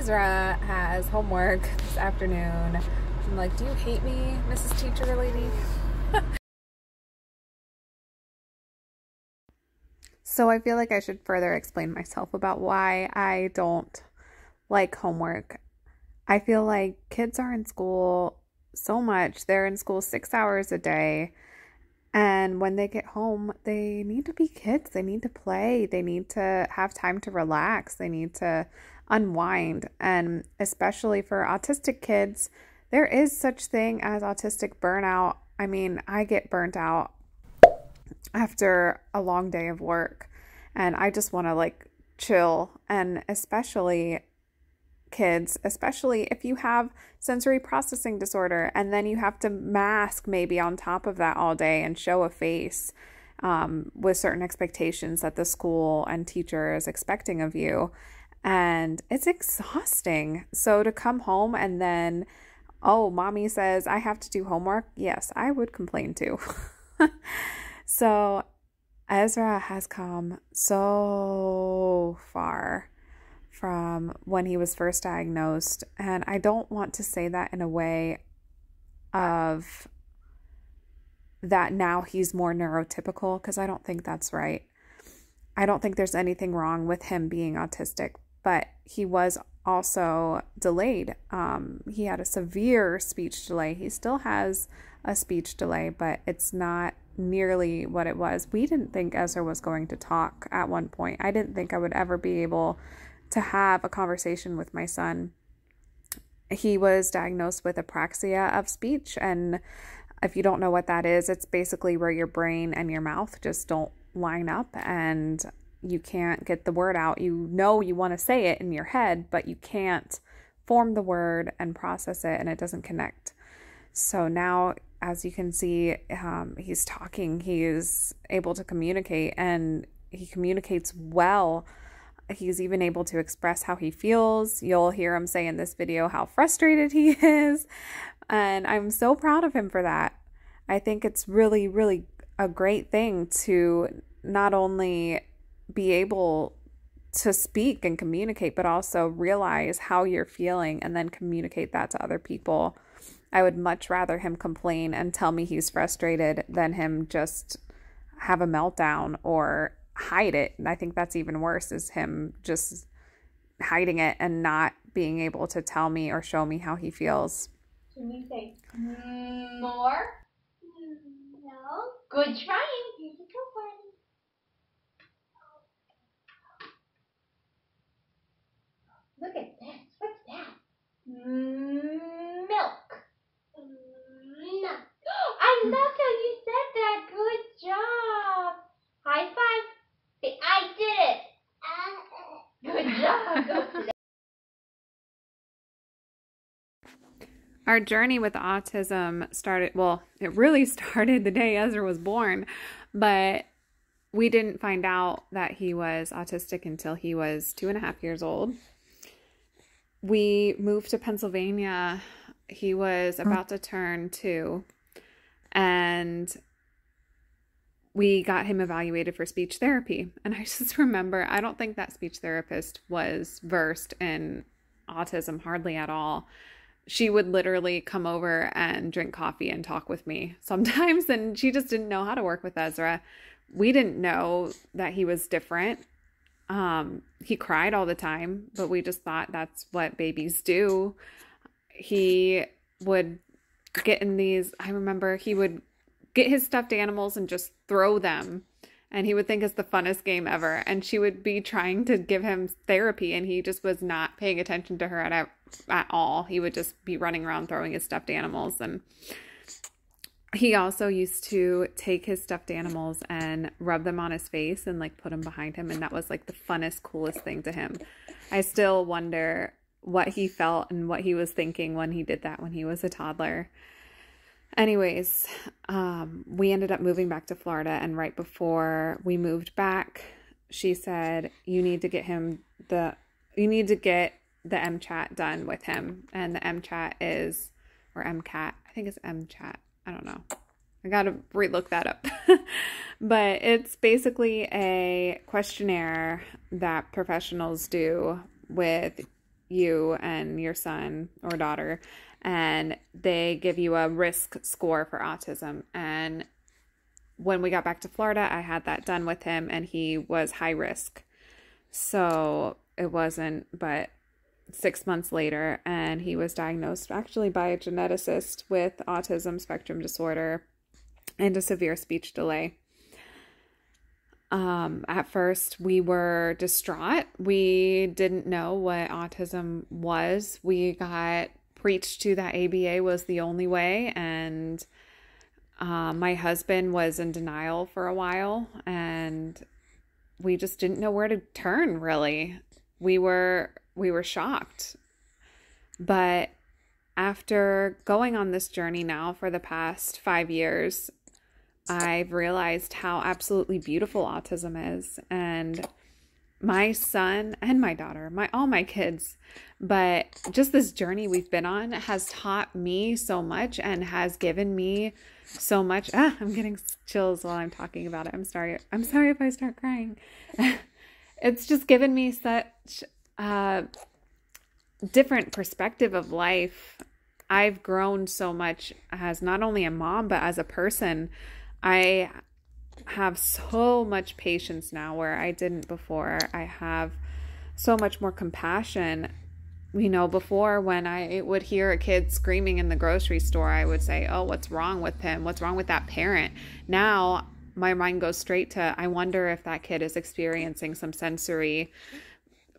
Ezra has homework this afternoon. I'm like, do you hate me, Mrs. Teacher Lady? So I feel like I should further explain myself about why I don't like homework. I feel like kids are in school so much. They're in school 6 hours a day. And when they get home, they need to be kids. They need to play. They need to have time to relax. They need to unwind. And especially for autistic kids, there is such thing as autistic burnout. I mean, I get burnt out after a long day of work and I just want to like chill. And especially kids, especially if you have sensory processing disorder and then you have to mask maybe on top of that all day and show a face with certain expectations that the school and teacher is expecting of you. And it's exhausting. So to come home and then, oh, mommy says I have to do homework. Yes, I would complain too. So Ezra has come so far from when he was first diagnosed. And I don't want to say that in a way of that now he's more neurotypical, because I don't think that's right. I don't think there's anything wrong with him being autistic, but he was also delayed. He had a severe speech delay. He still has a speech delay, but it's not nearly what it was. We didn't think Ezra was going to talk at one point. I didn't think I would ever be able to have a conversation with my son. He was diagnosed with apraxia of speech, and if you don't know what that is, it's basically where your brain and your mouth just don't line up and you can't get the word out. You know you want to say it in your head, but you can't form the word and process it, and it doesn't connect. So now, as you can see, he's talking, he's able to communicate, and he communicates well. He's even able to express how he feels. You'll hear him say in this video how frustrated he is. And I'm so proud of him for that. I think it's really, really a great thing to not only be able to speak and communicate, but also realize how you're feeling and then communicate that to other people. I would much rather him complain and tell me he's frustrated than him just have a meltdown or hide it. And I think that's even worse, is him just hiding it and not being able to tell me or show me how he feels. Can you say more? No. Good trying. Here you go, buddy. Look at this. What's that? Milk. No. I love how you said that. Good job. High five. Say, I did it. Good job. Go sit. Our journey with autism started, well, it really started the day Ezra was born, but we didn't find out that he was autistic until he was 2.5 years old. We moved to Pennsylvania. He was about to turn 2, and we got him evaluated for speech therapy. And I just remember, I don't think that speech therapist was versed in autism hardly at all. She would literally come over and drink coffee and talk with me sometimes, and she just didn't know how to work with Ezra. We didn't know that he was different. He cried all the time, but we just thought that's what babies do. He would get in these, I remember he would get his stuffed animals and just throw them, and he would think it's the funnest game ever. And she would be trying to give him therapy, and he just was not paying attention to her at all. He would just be running around throwing his stuffed animals. And he also used to take his stuffed animals and rub them on his face and like put them behind him. And that was like the funnest, coolest thing to him. I still wonder what he felt and what he was thinking when he did that when he was a toddler. Anyways, we ended up moving back to Florida, and right before we moved back, she said, you need to get the MChat done with him. And the MChat is, or MCAT, I think it's MChat. I don't know. I got to relook that up. But it's basically a questionnaire that professionals do with you and your son or daughter, and they give you a risk score for autism. And when we got back to Florida, I had that done with him, and he was high risk. So it wasn't but 6 months later, and he was diagnosed actually by a geneticist with autism spectrum disorder and a severe speech delay. At first we were distraught. We didn't know what autism was. We got preached to that ABA was the only way, and my husband was in denial for a while, and we just didn't know where to turn, really. We were shocked. But after going on this journey now for the past 5 years, I've realized how absolutely beautiful autism is. And my son and my daughter, all my kids, but just this journey we've been on has taught me so much and has given me so much. I'm getting chills while I'm talking about it. I'm sorry if I start crying. It's just given me such a different perspective of life. I've grown so much as not only a mom, but as a person. I have so much patience now where I didn't before. I have so much more compassion. You know, before when I would hear a kid screaming in the grocery store, I would say, oh, what's wrong with him? What's wrong with that parent? Now my mind goes straight to, I wonder if that kid is experiencing some sensory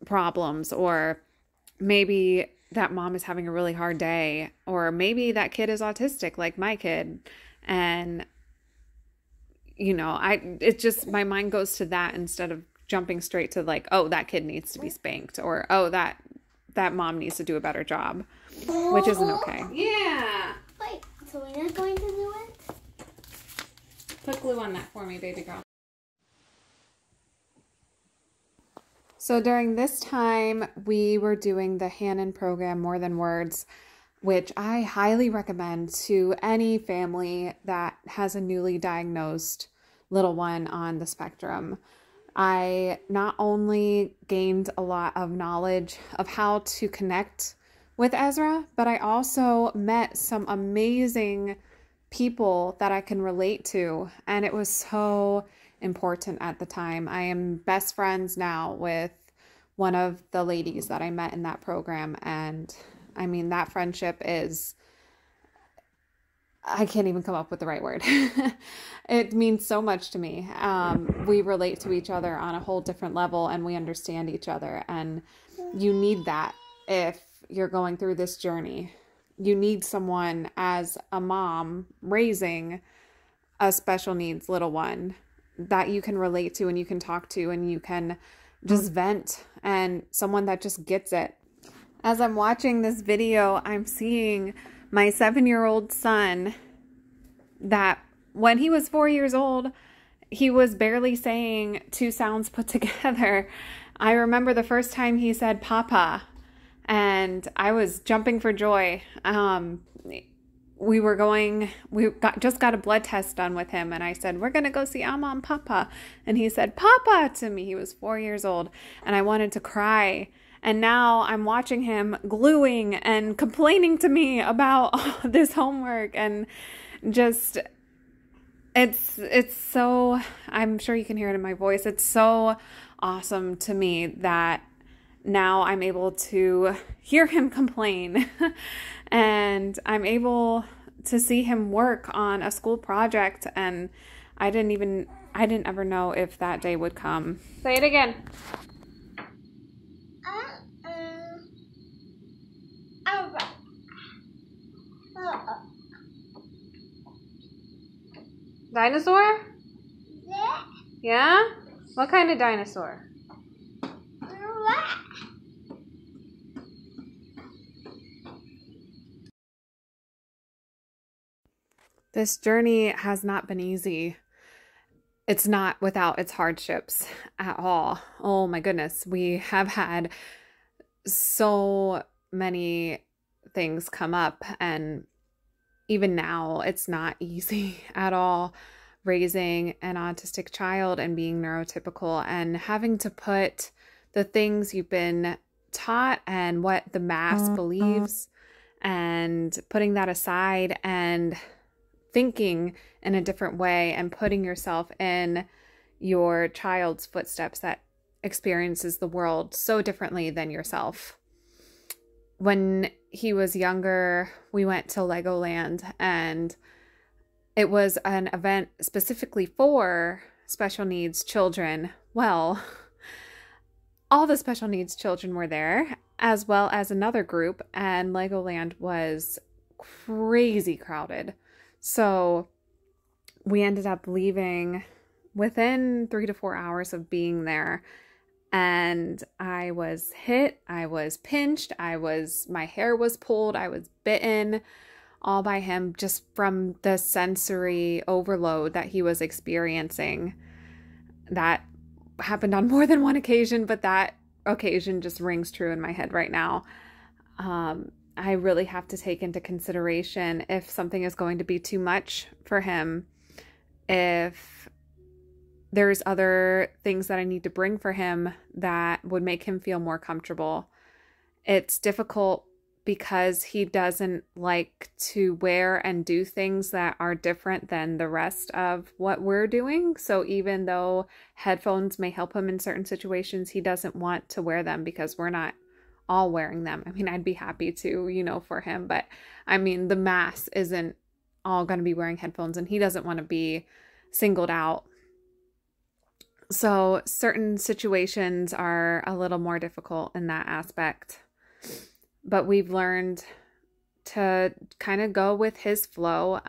problems, or maybe that mom is having a really hard day, or maybe that kid is autistic like my kid. And you know, it just, my mind goes to that instead of jumping straight to like, oh, that kid needs to be spanked, or oh, that mom needs to do a better job, which isn't okay. Yeah. Wait, so we're not going to do it? Put glue on that for me, baby girl. So during this time, we were doing the Hannon program, More Than Words, which I highly recommend to any family that has a newly diagnosed little one on the spectrum. I not only gained a lot of knowledge of how to connect with Ezrah, but I also met some amazing people that I can relate to, and it was so important at the time. I am best friends now with one of the ladies that I met in that program, and I mean, that friendship is, I can't even come up with the right word. It means so much to me. We relate to each other on a whole different level, and we understand each other. And you need that if you're going through this journey. You need someone as a mom raising a special needs little one that you can relate to and you can talk to and you can just vent, and someone that just gets it. As I'm watching this video, I'm seeing my 7-year-old son that when he was 4 years old, he was barely saying 2 sounds put together. I remember the first time he said Papa, and I was jumping for joy. We just got a blood test done with him, and I said, we're going to go see Amma and Papa. And he said, Papa, to me. He was 4 years old, and I wanted to cry. And now I'm watching him gluing and complaining to me about this homework, and just, it's so, I'm sure you can hear it in my voice. It's so awesome to me that now I'm able to hear him complain and I'm able to see him work on a school project, and I didn't ever know if that day would come. Say it again. Dinosaur? Yeah? What kind of dinosaur? This journey has not been easy. It's not without its hardships at all. Oh my goodness. We have had so many things come up, and even now it's not easy at all raising an autistic child and being neurotypical and having to put the things you've been taught and what the mass believes, and putting that aside and thinking in a different way and putting yourself in your child's footsteps that experiences the world so differently than yourself. When he was younger, we went to Legoland, and it was an event specifically for special needs children. Well, all the special needs children were there, as well as another group, and Legoland was crazy crowded. So we ended up leaving within 3 to 4 hours of being there. And I was hit, I was pinched, my hair was pulled, I was bitten, all by him, just from the sensory overload that he was experiencing. That happened on more than one occasion, but that occasion just rings true in my head right now. I really have to take into consideration if something is going to be too much for him, if there's other things that I need to bring for him that would make him feel more comfortable. It's difficult because he doesn't like to wear and do things that are different than the rest of what we're doing. So even though headphones may help him in certain situations, he doesn't want to wear them because we're not all wearing them. I mean, I'd be happy to, for him, but I mean, the mass isn't all going to be wearing headphones, and he doesn't want to be singled out. So certain situations are a little more difficult in that aspect, but we've learned to kind of go with his flow.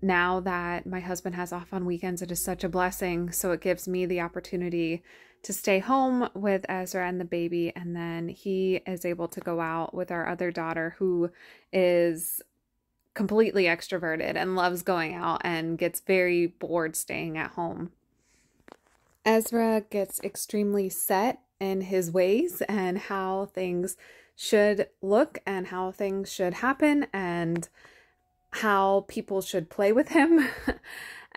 Now that my husband has off on weekends, it is such a blessing. So it gives me the opportunity to stay home with Ezra and the baby, and then he is able to go out with our other daughter, who is completely extroverted and loves going out and gets very bored staying at home. Ezra gets extremely set in his ways and how things should look and how things should happen and how people should play with him.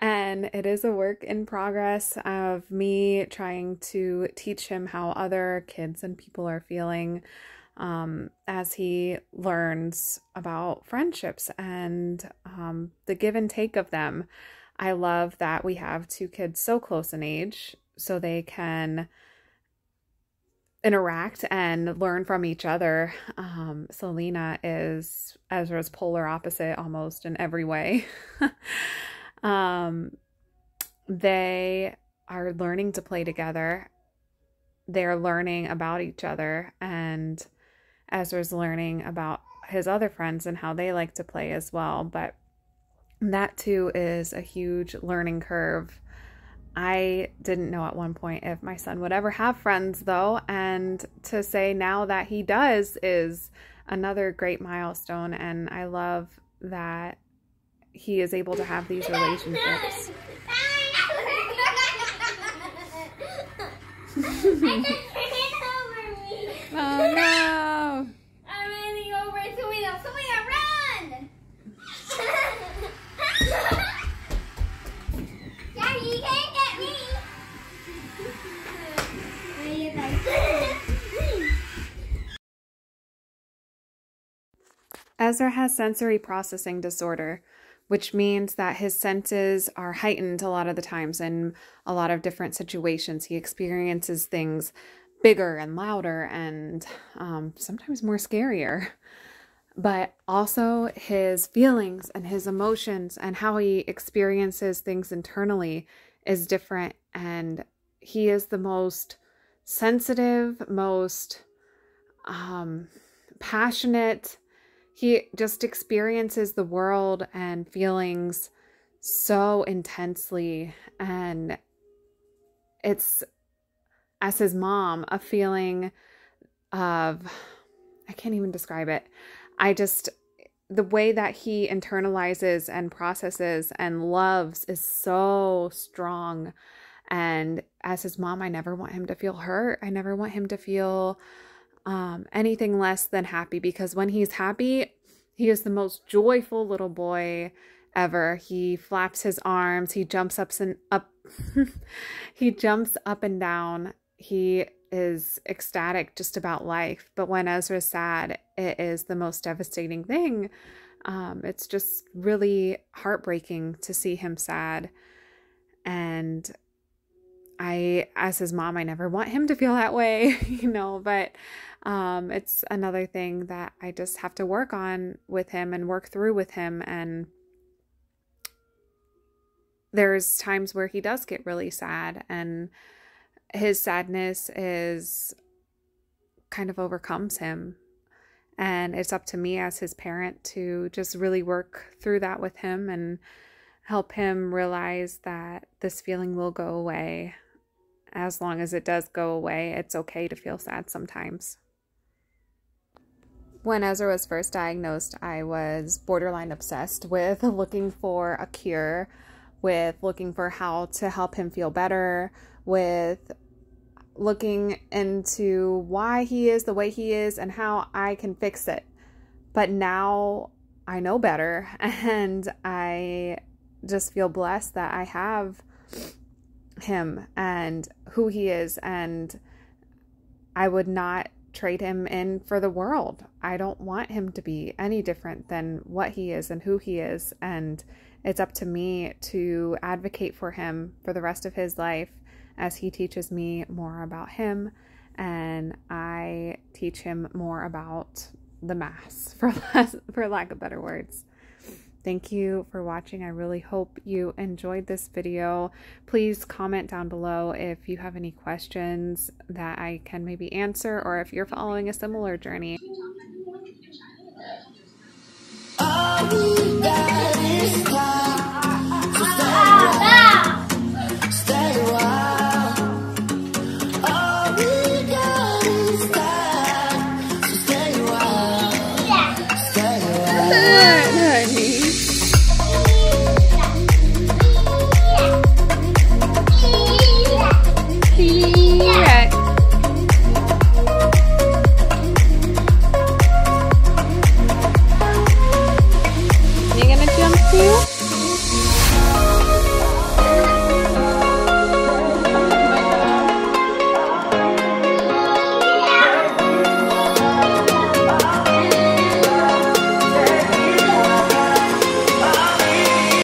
And it is a work in progress of me trying to teach him how other kids and people are feeling as he learns about friendships and the give and take of them. I love that we have 2 kids so close in age so they can interact and learn from each other. Selena is Ezra's polar opposite almost in every way. They are learning to play together. They're learning about each other, and Ezra's learning about his other friends and how they like to play as well. But that too is a huge learning curve. I didn't know at one point if my son would ever have friends though, and to say now that he does is another great milestone, and I love that he is able to have these relationships. Oh no! I'm running over Selena. Selena, run! Daddy, you can't get me. Ezra has sensory processing disorder, which means that his senses are heightened a lot of the times in a lot of different situations. He experiences things bigger and louder and sometimes more scarier. But also his feelings and his emotions and how he experiences things internally is different. And he is the most sensitive, most passionate. He just experiences the world and feelings so intensely. And it's, as his mom, a feeling of, I can't even describe it. The way that he internalizes and processes and loves is so strong. And as his mom, I never want him to feel hurt. I never want him to feel anything less than happy, because when he's happy, he is the most joyful little boy ever. He flaps his arms. He jumps up he jumps up and down. He is ecstatic just about life. But when Ezra's sad, it is the most devastating thing. It's just really heartbreaking to see him sad. And as his mom, I never want him to feel that way, but it's another thing that I just have to work on with him and work through with him. And there's times where he does get really sad, and his sadness is kind of overcomes him. And it's up to me as his parent to just really work through that with him and help him realize that this feeling will go away. As long as it does go away, it's okay to feel sad sometimes. When Ezra was first diagnosed, I was borderline obsessed with looking for a cure, with looking for how to help him feel better, with looking into why he is the way he is and how I can fix it. But now I know better, and I just feel blessed that I have him and who he is, and I would not trade him in for the world. I don't want him to be any different than what he is and who he is, and it's up to me to advocate for him for the rest of his life as he teaches me more about him and I teach him more about the mass, for lack of better words. Thank you for watching. I really hope you enjoyed this video. Please comment down below if you have any questions that I can maybe answer, or if you're following a similar journey.